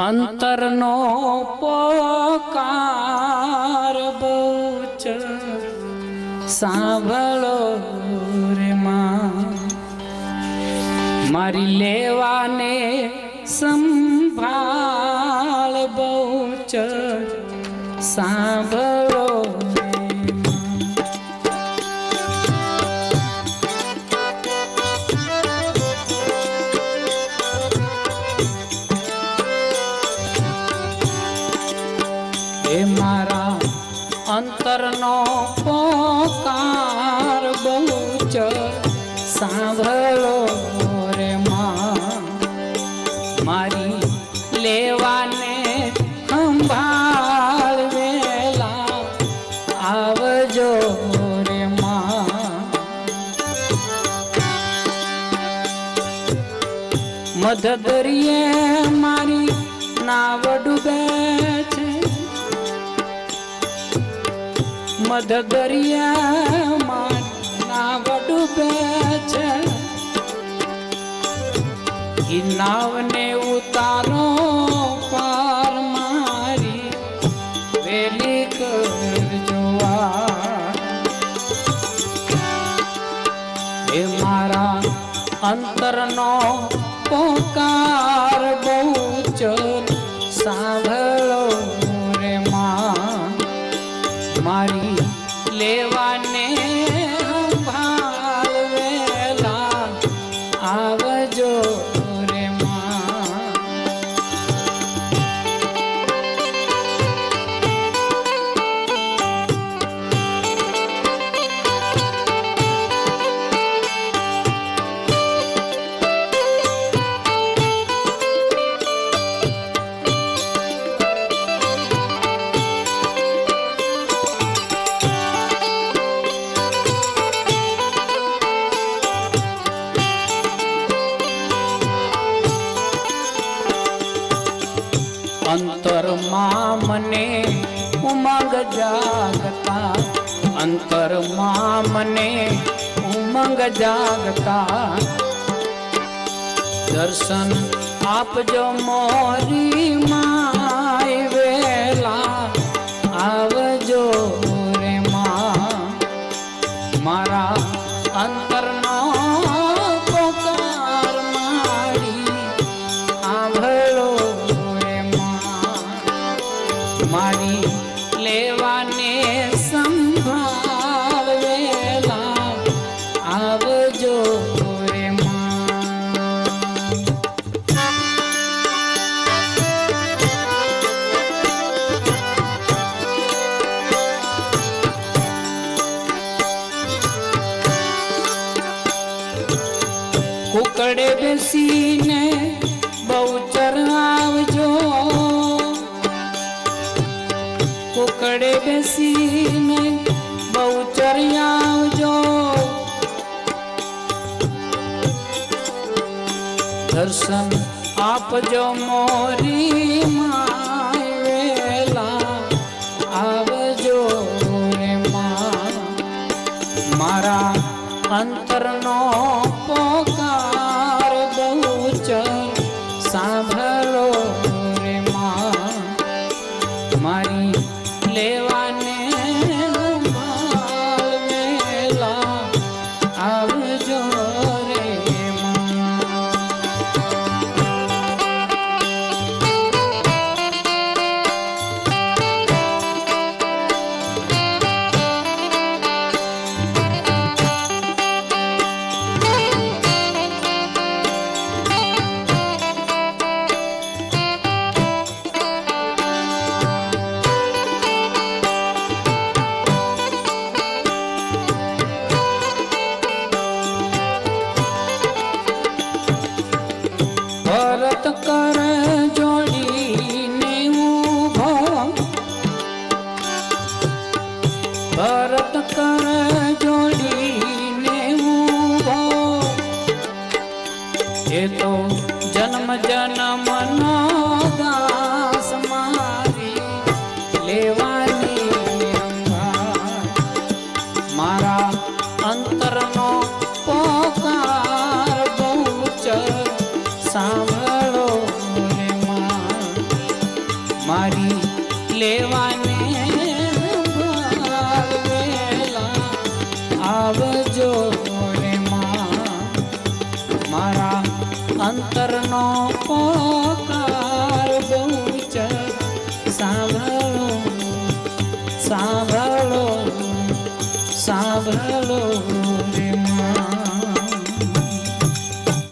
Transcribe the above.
અંતરનો પોકાર બહુ જ સાંભળો રે માં, મારી લેવાને સંભાળ બહુ જ સાંભળો મારા અંતરનો પોકાર બહુ જ સાંભળો રે માં, મારી લેવાને સંભાળ વેલા આવજો રે માં. મધદરિયે મારી નાવ ડૂબે છે, મધદરિયામાં નાવ ડૂબે છે, ઈ નાવને ઉતારો પાર મારી વેલી કરજો. એ મારા અંતરનો પોકાર બહુ જ સાંભળો રે માં, મારી લેવાને સંભાળ વેલા આવજો રે માં. અંતરમાં મને ઉમંગ જાગતા, અંતરમાં મને ઉમંગ જાગતા, દર્શન આપજો મોરી માય વેલા આવજો રે માં. મારા અંતરનો પોકાર મારી આંભળો રે માં, મારી લેવાને સંભાળ વેલા આવજો રે માં. કુકડે બેસીને બહુચર આવજો, કુકડે બેસીને બહુચર આવજો, દર્શન આપજો મોરી માય વેલા આવજો રે માં. મારા અંતરનો પોકાર બહુ જ સાંભળો રે માં, મારી લેવાને સંભાળ વેલા આવજો રે માં. મારી લેવાને વેલા આવજો રે માં મારા અંતરનો પોકાર બહુ છે સાંભળો સાંભળો